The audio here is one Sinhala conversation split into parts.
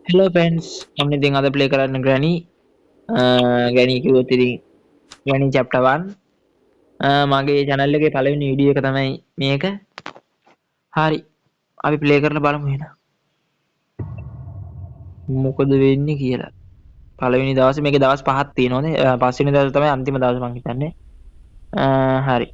Hello friends, I'm ඉතින් අද play කරන්න Granny. Granny කිව්වොත් ඉතින් Granny chapter 1. මගේ channel එකේ පළවෙනි වීඩියෝ එක තමයි මේක. හරි. අපි play කරලා බලමු එහෙනම්. මොකද වෙන්නේ කියලා. පළවෙනි දවසේ මේකේ දවස් 5ක් තියෙනවානේ. පස්වෙනි දවසේ තමයි අන්තිම දවස මං හිතන්නේ. හරි.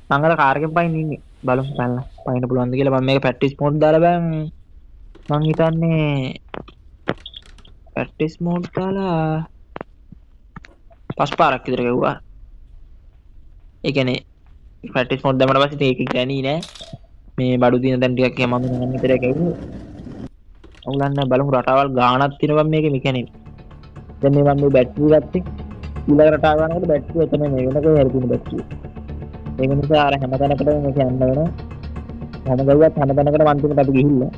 මං අර කාර් එකෙන් පයින් ඉන්නේ. බලමු බලන්න. පයින්න පුළුවන්ද කියලා. මම මේක practice mode දාලා බෑන්. මං හිතන්නේ practice mode දාලා පස් පාරක් විතර ගැව්වා. ඒ කියන්නේ ප්‍රැක්ටිස් මොඩ් දැම්මට පස්සේ ඉතින් ඒක ගෑණී නෑ. මේ බඩු දින දැන් ටිකක් මම නම් විතර ගැව්වා. අවුලන්නේ බලමු රටාවල් ගාණක් තියෙනවා මේකේ මේ කියන්නේ. දැන් මේ මම මේ බැටරි ගත්තේ. ඊළඟ රටාව ගන්නකොට බැටරි එතන මේ වෙනකෝ හරි තියෙන බැටරි. ඒක නිසා අර හැම තැනකටම මේක යන්න වෙනවා. හැම ගියත් හැම තැනකටම අන්තිමට අපි ගිහිල්ලා.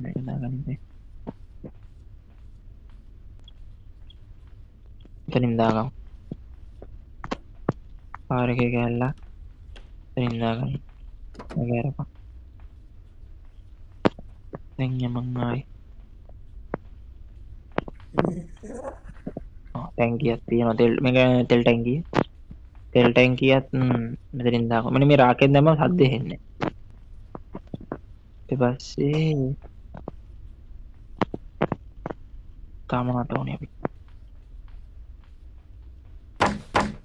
මේක දාගන්නේ. එතනින් දාගමු. පාර එකේ ගෑල්ලා එතනින් දාගමු. මේක අරපන්. දැන් යමන් ආයි. ටැංකියක් තියෙනවා තෙල් මේක තෙල් ටැංකිය. තෙල් ටැංකියත් මෙතනින් දාගමු. මෙන්න මේ රාකෙන් දැම්මම සද්ද එන්නේ. ඊට පස්සේ තාමනට ඕනේ අපි.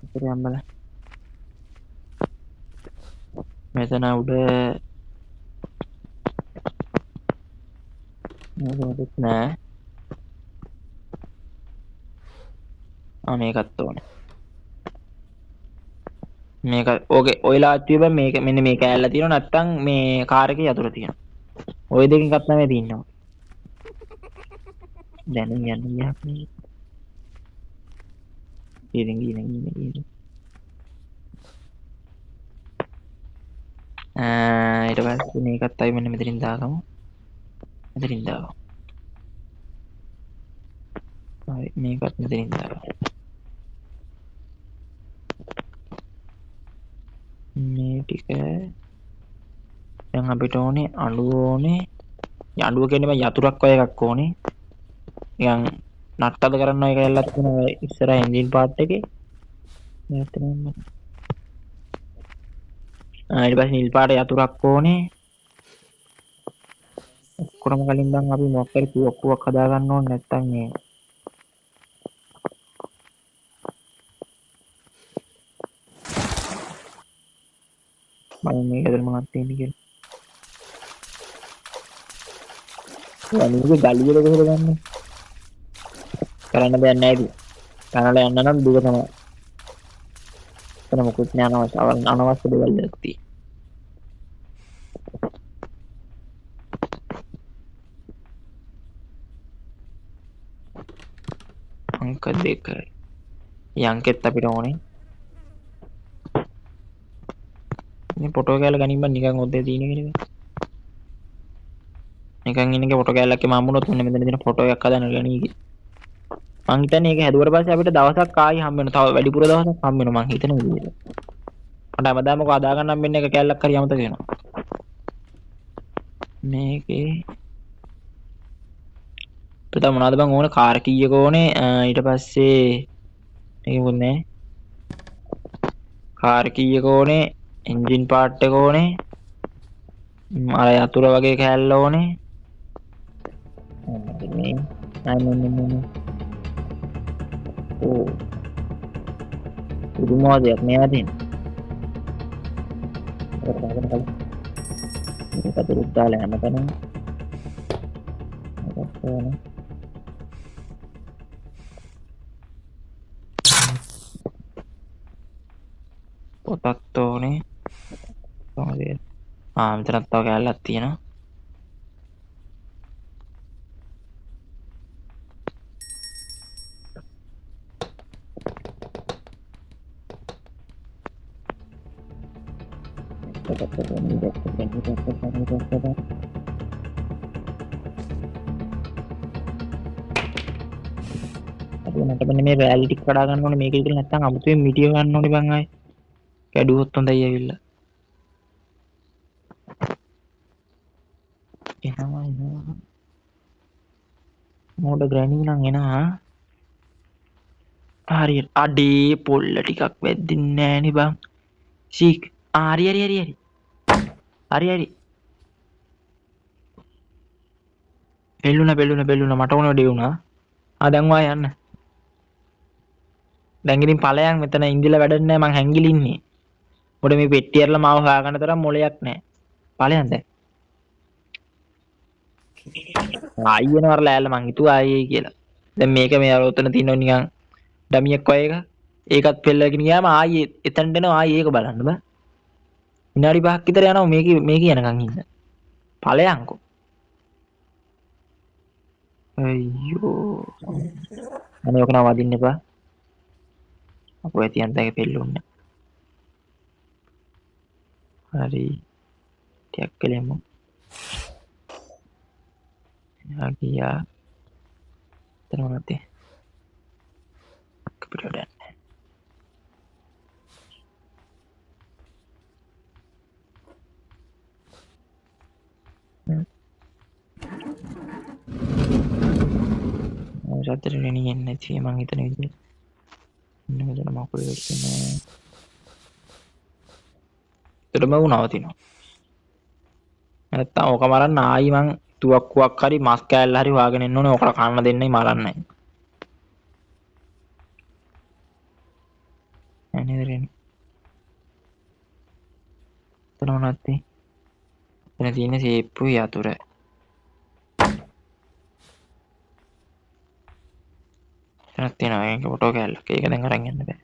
ඉතින් බලන්න. මෙතන උඩ මොකද නෑ. මේකත් ඕනේ. මේක ඕකේ ඔයලා තියබ මේක මෙන්න මේක ඇල්ලලා තියෙනවා නැත්තම් මේ කාර් එකේ යතුරු තියෙනවා. ওই දෙකෙන් එකක් තමයි තියෙන්නේ. දැන් යන්නේ යන්නේ. ඉතින් ඊට පස්සේ මේකත් අය මෙන්න මෙතනින් දාගමු. මෙතනින් දාගමු. හරි මේකත් මෙතනින් දාගමු. මේ ටික දැන් අපිට ඕනේ අඬුව ඕනේ. අඬුව කියන්නේ මම යතුරක් වගේ එකක් ඕනේ. නිකන් නට්ටද කරන්න එක ඇල්ලක් තියෙනවා ඉස්සර එන්ජින් පාර්ට් එකේ. ඊට පස්සේ නිල් පාට යතුරක් ඕනේ. ඔක්කොම කලින් දැන් අපි මොකක් හරි පුවක් හදා ගන්න ඕනේ නැත්තම් මේ මම මේක ඇතුළේ මොනවද තියෙන්නේ කියලා. අනිත් ගලිය වල කොහෙද ගන්නෙ? කරන්න දෙයක් නැහැ ඉතින්. කනල යන්න නම් දුක තමයි. එතන මොකුත් නෑ අනවශ්‍ය දේවල් නැති. අංක 2. යංකෙත් අපිට ඕනේ. මේ ෆොටෝ කැල්ල ගනින්න බෑ නිකන් ඔද්දේ තියෙන කෙනෙක්. නිකන් ඉන්නකේ ෆොටෝ කැල්ලක් එම හම්බුනොත් මෙන්න මෙතන තියෙන ෆොටෝ එකක් හදන්න ගනී. මං හිතන්නේ ඒක හැදුවට පස්සේ අපිට දවසක් ආයි හම්බ වෙනවා. තව වැඩිපුර දවසක් හම්බ වෙනවා මං හිතන විදිහට. මට හැමදාම කො අදා ගන්නම් මෙන්න එක කැල්ලක් හරි අමතක වෙනවා. මේකේ පුතා මොනවද බං ඕනේ කාර් කීයක ඕනේ ඊට පස්සේ මේකුත් නෑ. කාර් කීයක ඕනේ එන්ජින් පාර්ට් එක ඕනේ. අර යතුර වගේ කෑල්ල ඕනේ. මේ ඕ පුදුම වාදයක් නෑ තියෙන්නේ. මේක අතුරුත් දාලා හැමතැනම පොතක් ඕනේ. කොහොමද? මෙතනත් තව කැලලක් තියෙනවා. මට මෙන්න මේ රැලි ටික කඩා ගන්න ඕනේ මේක විතර නැත්නම් අමුතුවෙන් මිටිය ගන්න ඕනේ බං ආයේ. කැඩුවොත් හොඳයි ඇවිල්ලා. එනවා. මෝඩ ග්‍රැනී නම් එනවා. හරියට අඩේ පොල්ල ටිකක් වැද්දින්නේ නෑනේ බං. සීක්. හරි. බෙල්ලුණ මට ඕන වැඩේ වුණා. දැන් වා යන්න. දැන් ඉතින් ඵලයන් මෙතන ඉඳිලා වැඩක් නෑ මං හැංගිලි ඉන්නේ. මොකද මේ පෙට්ටිය ඇරලා මාව හොයාගන්න තරම් මොලයක් නෑ. ඵලයන් දැන්. ආයෙන වර ලෑල්ල මං හිතුවා ආයේ කියලා. දැන් මේක මේ අර උතන තියෙනවා නිකන් ඩමියක් වගේ එකක්. ඒකත් පෙල්ලගෙන ගියාම ආයේ එතනට එනවා ආයේ ඒක බලන්න බෑ. විනාඩි 5ක් විතර යනවා මේක යනකම් ඉන්න. ඵලයන්කෝ. අයියෝ. අනේ ඔක නම් වදින්න එපා. අපෝ ඇතියන් තගේ පෙල්ලුන්නේ. හරි. ටිකක් කලෙමු. ගියා. එතනමත් කපිටඩන්. සතර වෙනින් එන්නේ නැති මං හිතන විදිහට. ඉන්න මෙතන මකුල වෙන්නේ. ඒතරම වුණාවතිනවා. නැත්තම් ඕක මරන්න ආයි මං තුවක්කුවක් හරි මස් කෑල්ල හරි හොයාගෙන එන්න ඕනේ. ඕකට කන්න දෙන්නයි මරන්නේ. නේද? එතන මොනවද? එතන තියෙන සේප්පු යතුර. එතනක් තියෙනවා ඒක ෆොටෝ කෑල්ලක්. ඒක දැන් අරන් යන්න බෑ.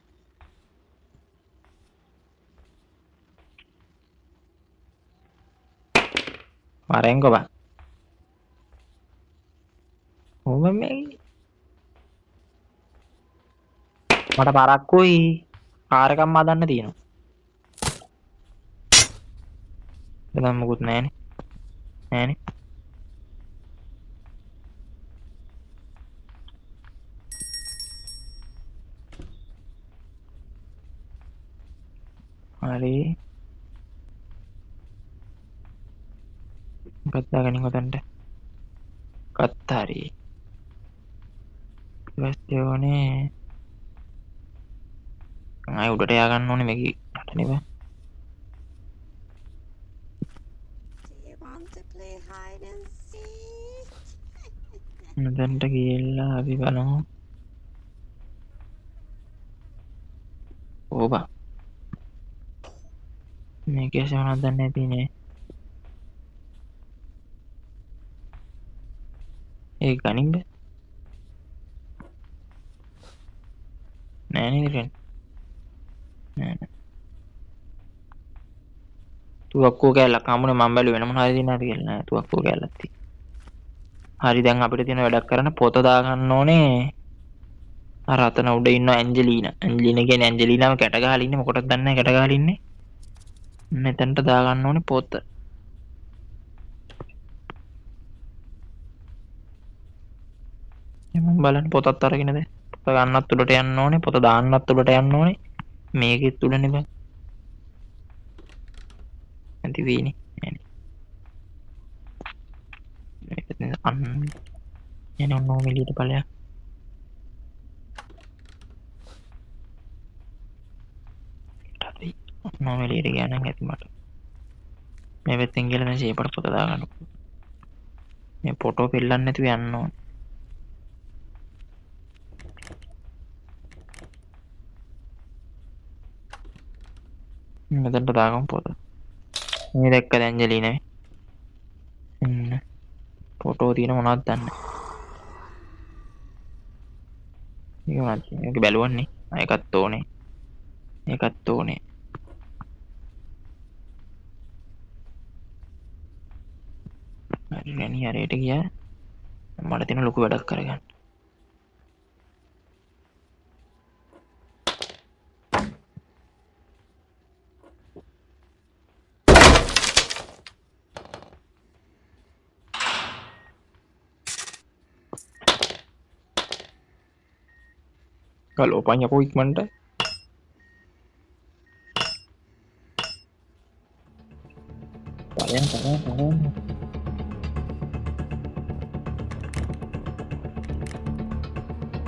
මරෙන්කෝ බං. ඕම මේ මට පරක්කුයි කාර් එකක් මදන්න තියෙනවා. දැන් මොකුත් නැහනේ. නැහනේ. හරි. ගත්තාගෙන කොතනට? ගත්තා හරි. ඊපස්සේ ඕනේ ආයෙ උඩට යා ගන්න ඕනේ මේක රට නෙවෙයි. මෙතනට ගිහිල්ලා අපි බලමු. ඕබා. මේකේ මොනවද දන්නේ නැති නේ. ඒක ගනින්න බෑ. නෑ නේද? නෑ. තුවක්කුව කෑල්ලක් හම්බුනේ මම බැලුවේ වෙන මොනවා හරි දිනනද කියලා නෑ තුවක්කුව කෑල්ලක් තියෙනවා. හරි දැන් අපිට තියෙන වැඩක් කරන්න පොත දාගන්න ඕනේ. අර අතන උඩ ඉන්න ඇන්ජලිනා. ඇන්ජලිනා කියන්නේ ඇන්ජලිනාව කැට ගහලා ඉන්නේ මොකටද දන්නේ නැහැ කැට ගහලා ඉන්නේ. මෙතනට දාගන්න ඕනේ පොත. මම බලන්න පොතත් අරගෙනද පොත ගන්නත් උඩට යන්න ඕනේ පොත දාන්නත් උඩට යන්න ඕනේ මේකෙත් උඩනේ බං. නැති වෙයිනේ. අන්න එන ඔන්න මෙලියට ඵලයක්. හරි. ඔන්න මෙලියට ගියා නම් ඇති මට. මේ පැත්තෙන් ගිහලා දැන් ෂේපට පොත දාගන්න. මේ ෆොටෝ පෙල්ලන්නේ නැතුව යන්න ඕනේ. මෙතනට දාගමු පොත. මේ දැක්කද ඇන්ජලිනා? ෆොටෝ තියෙන මොනවද දන්නේ. ඒක බැලුවන්නේ. ඒකත් ඕනේ. ඒකත් ඕනේ. හරි රණි හරියට ගියා. මට තියෙන ලොකු වැඩක් කරගන්න. Kalau banyak koik mana? Kalian.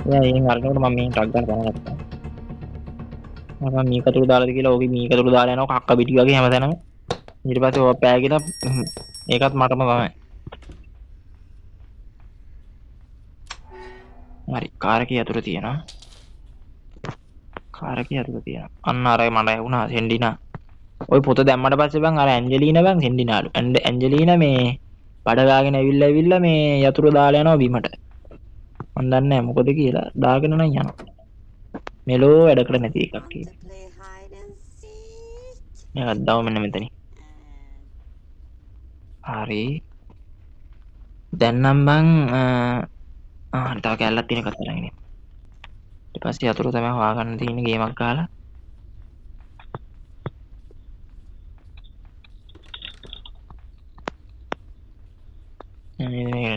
Ya ini ngarepnya udah mami ragal banget. Apa මේක තුරු දාලාද කියලා ඕකේ මේක තුරු දාලා යනවා කක්ක පිටි වගේ හැමතැනම. ඊට පස්සේ ඔය පෑගෙන ඒකත් මටම තමයි. හරි කාර් එකේ යතුරු තියෙනවා. කාර් එකේ යතුරු තියෙනවා. අන්න අර මට ඇහුණා සෙන්ඩිනා. ඔය පොත දැම්මට පස්සේ බං අර ඇන්ජලිනා බං සෙන්ඩිනාලු. ඇන්ජලිනා මේ බඩ ගාගෙන ඇවිල්ලා මේ යතුරු දාලා යනවා බිමට. මන් දන්නේ නැහැ මොකද කියලා. දාගෙන නම් යනවා. මෙලෝ වැඩකට නැති එකක් කියලා. මේකත් දාව මෙන්න මෙතනින්. හරි. දැන් නම් බං තව කැල්ලක් තියෙන එකත් අරගෙන. ඊට පස්සේ යතුරු තමයි හොයාගන්න තියෙන ගේමක් ගහලා. මේ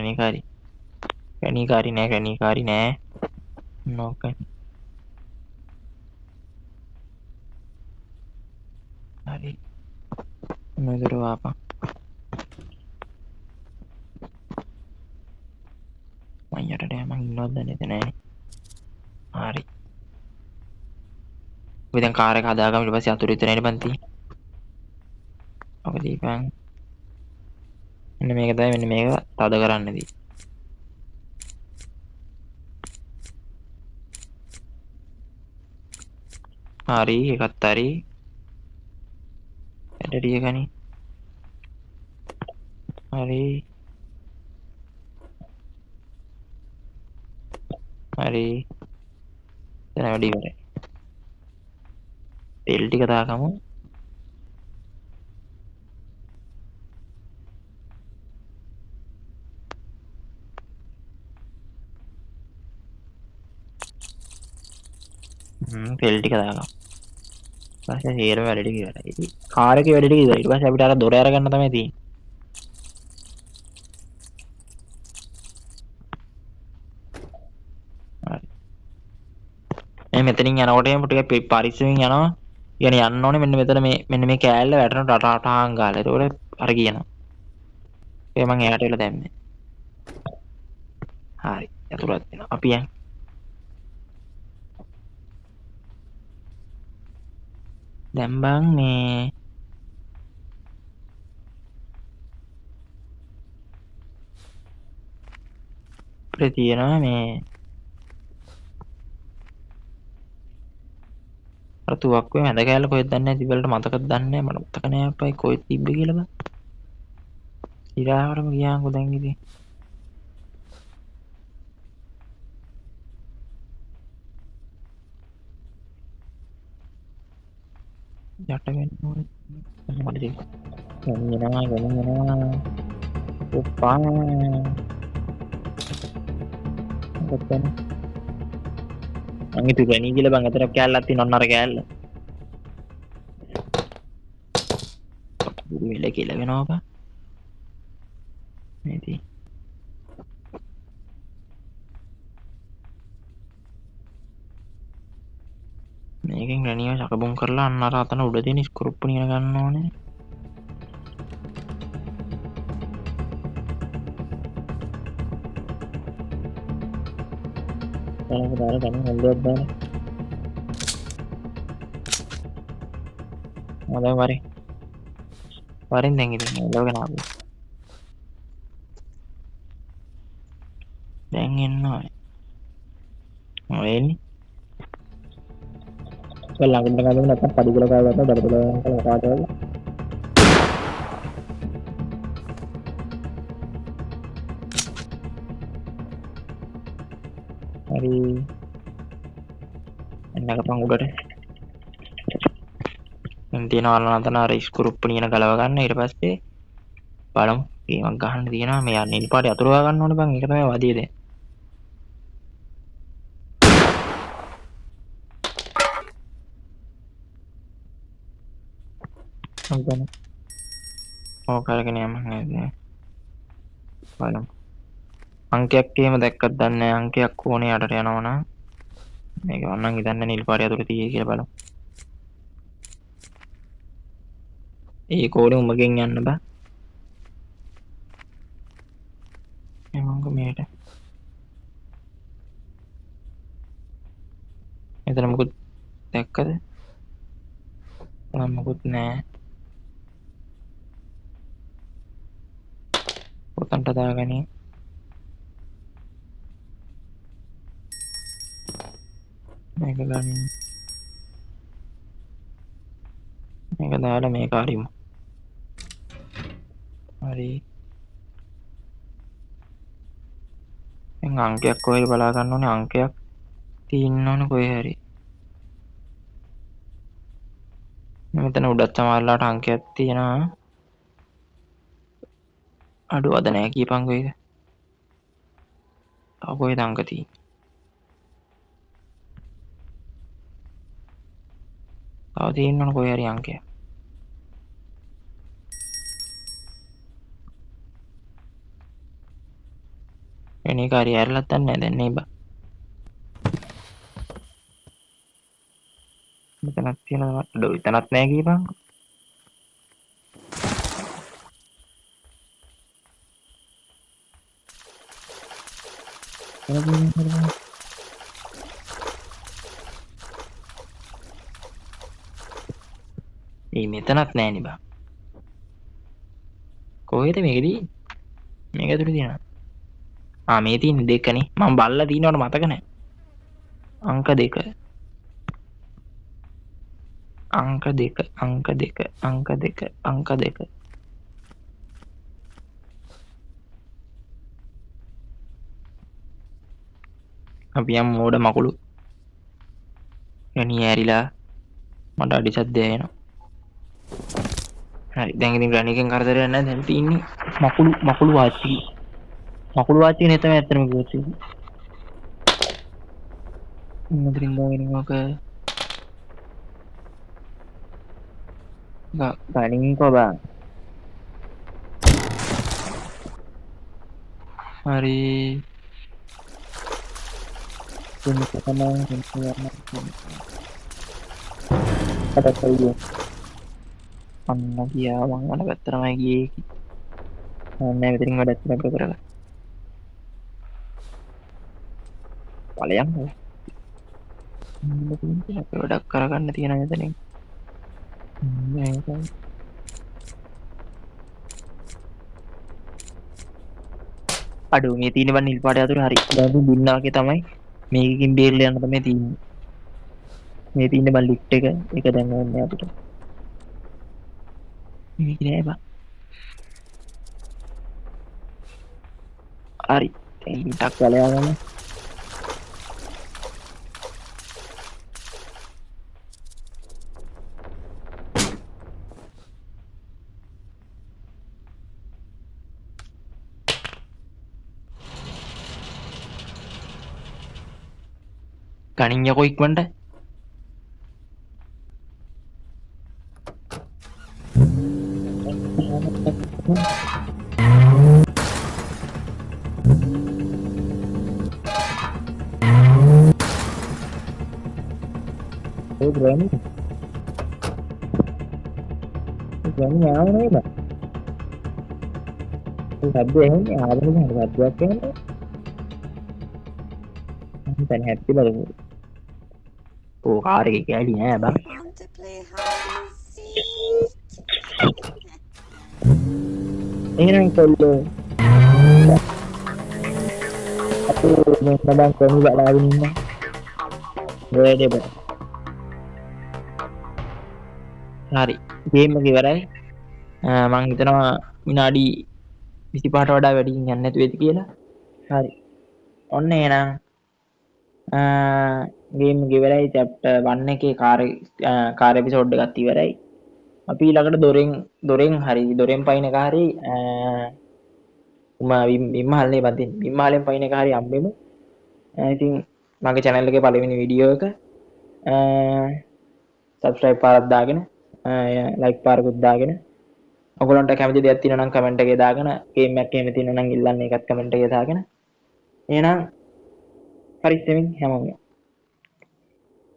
ගණිකාරි නෑ නෝකයි. හරි මෙතන වාපන් මම යටට යමන් ඉන්නවද නැද්ද නෑනේ. හරි අපි දැන් කාර් එක හදාගමු. ඊට පස්සේ අතුරු විතරනේ බන්ති. ඔක දීපන්. මෙන්න මේක තමයි මෙන්න මේක තද කරන්නදී. හරි එකත් හරි. ඇටටිය ගනි. හරි. හරි. දැන් වැඩි ඉවරයි. තෙල් ටික දාගමු. තෙල් ටික දාගමු. ඊපස්සේ හේරම වැඩ ටික ඉවරයි. ඉතින් කාර් එකේ වැඩ ටික ඉවරයි. ඊට පස්සේ අපිට අර දොර අරගන්න තමයි තියෙන්නේ. හරි. මෙතනින් යනකොට එම් ටික පරිස්සමෙන් යනවා. කියන්නේ යන්න ඕනේ මෙන්න මෙතන මෙන්න මේ කෑල්ල වැටෙන ටටාං ගාලා. ඒකෝට අර කියනවා. ඒ මං එයාට වෙලා දැම්මේ. හරි. යතුරුත් දෙනවා. අපි යන්. දැන් බං මේ අපිට තියෙනවා මේ අර තුවක්කුවේ මැද කෑල්ල කොහෙද දන්නේ නැහැ. තිබලට මතකද දන්නේ නැහැ. මට මතක නෑ අප්පයි කොහෙද තිබ්බේ කියලා බං. ඉරාවරම ගියාන්කෝ දැන් ඉතින්. යට වෙන්න ඕනේ. මොකද ඒක? ගෙනියනවා. උප්පා. ඔතන. අංගිතු ගණී කියලා බං අතර කෑල්ලක් තියෙනවා අර කෑල්ල. වෙල කියලා වෙනවා බං. මේ තියෙන්නේ. මේකෙන් ගණීව සකබුම් කරලා අන්න අර අතන උඩ තියෙන ස්ක්‍රූප් නියන ගන්න ඕනේ. දාලා ගන්න හොල්ලුවක් දාලා. දැන් වරින් දැන් ඉතින් ලෝකේ නාපු. දැන් එන්න ඕනේ. එන්නේ. ළඟට ගමු නැත්නම් පඩි ගල කාගත්තා දඩබඩ කරලා කාටවල. හරි. එන්නකපන් උඩට. මම තියනවා නතන අර ස්ක්‍රූප් නියන ගලව ගන්න. ඊට පස්සේ බලමු. ගේමක් ගහන්න තියෙනවා. මේ නිල් පාටි අතුරු ගන්න ඕනේ බං. ඒක තමයි වදියේ දැන්. හම්බුනේ. ඕක කරගෙන යමු නේද? බලමු. අංකයක් එහෙම දැක්කත් දන්නේ නැහැ. අංකයක් ඕනේ යටට යනවනම්. මේක වන්නම් හිතන්නේ නිල් පාටි අතුරු තියෙයි කියලා බලමු. ඒ කෝඩේ උඹගෙන් යන්න බෑ. මෙතන මොකුත් දැක්කද? මොකුත් නෑ. පොතන්ට දාගනි. මේක ගන්න. මේක දාලා මේක හරිමු. හරි. දැන් අංකයක් කොහෙද බලා ගන්න ඕනේ. අංකයක් තියෙන්න ඕනේ කොහේ හරි. මෙතන උඩත් සමහරලාට අංකයක් තියෙනවා. අඩුවද නෑ කියපන්කෝ ඒක. තව කොහෙද අංක තියෙන්නේ? තව තියෙන්න ඕනේ කොහේ හරි අංකයක්. එන එක හරි ඇරලත් නැහැ දැන් නේ බා. මෙතනක් තියෙනවා. අඩෝ එතනත් නැහැ කියපන්කෝ. මෙතනත් නෑනේ බා. කොහෙද මේකදී? මේක ඇතුලේ තියෙනවා. මේ තියෙන දෙකනේ. මම බල්ලා තියෙනවට මතක නෑ. අංක 2. අංක 2 අංක 2 අංක 2 අංක 2. අපි යම් මෝඩ මකුළු. ගණී ඇරිලා මට අඩි සද්දය එනවා. හරි දැන් ඉතින් ගණිකෙන් කරදරයක් නැහැ. දැන් තියෙන්නේ මකුළු වාච්චි. මකුළු වාච්චි නේ තමයි ඇත්තටම කිව්වොත්. මුද්‍රින් දාගෙන මොක ගණින්කෝ බා. හරි ini sekarang ada kayu mana dia bang mana betul lagi mana betul nggak ada berapa paling betul udah karakan nanti nanya tadi aduh මේ තියෙන බන් නිල් පාට අතුර හරි දැන් දුන්නා වගේ තමයි මේකකින් බේරලා යන්න තමයි තියෙන්නේ මේ තියෙන බන් ලිෆ්ට් එක ඒක දැන් ඕනේ අපිට මේක නෑ බා හරි දැන් ටක් ගාලා යන්න ගණින්යකෝ ඉක්මනට ඒ ග්‍රෑනි ආව නේද ඒ සද්ද එන්නේ ආවම සද්දයක් එන්නේ දැන් හැප්පි බලමු ඕ කාර් එකේ කැලි නෑ බං එහෙනම් කොල්ලෝ අපේ මේ සබන් කොහොමද බලාගෙන ඉන්නේ වැඩේ බං හරි ගේම් එක ඉවරයි මං හිතනවා විනාඩි 25ට වඩා වැඩියෙන් යන්නේ නැති වෙයිද කියලා හරි ඔන්න එහෙනම් ගේම් එක ඉවරයි chapter 1 එකේ කාර් එපිසෝඩ් එකත් ඉවරයි අපි ඊළඟට දොරෙන් පයින් එක හරි විම්මහල්නේ බදින් විම්මහලෙන් පයින් එක හරි හම්බෙමු ඉතින් මගේ channel එකේ පළවෙනි වීඩියෝ එක subscribe පාරක් දාගෙන like පාරකුත් දාගෙන ඔයගොල්ලන්ට කැමති දෙයක් තියෙනවා නම් කමෙන්ට් එකේ දාගෙන ගේම් එකක් එහෙම තියෙනවා නම් ඉල්ලන්න ඒකත් කමෙන්ට් එකේ දාගෙන එහෙනම් හරි සෙමින් හැමෝම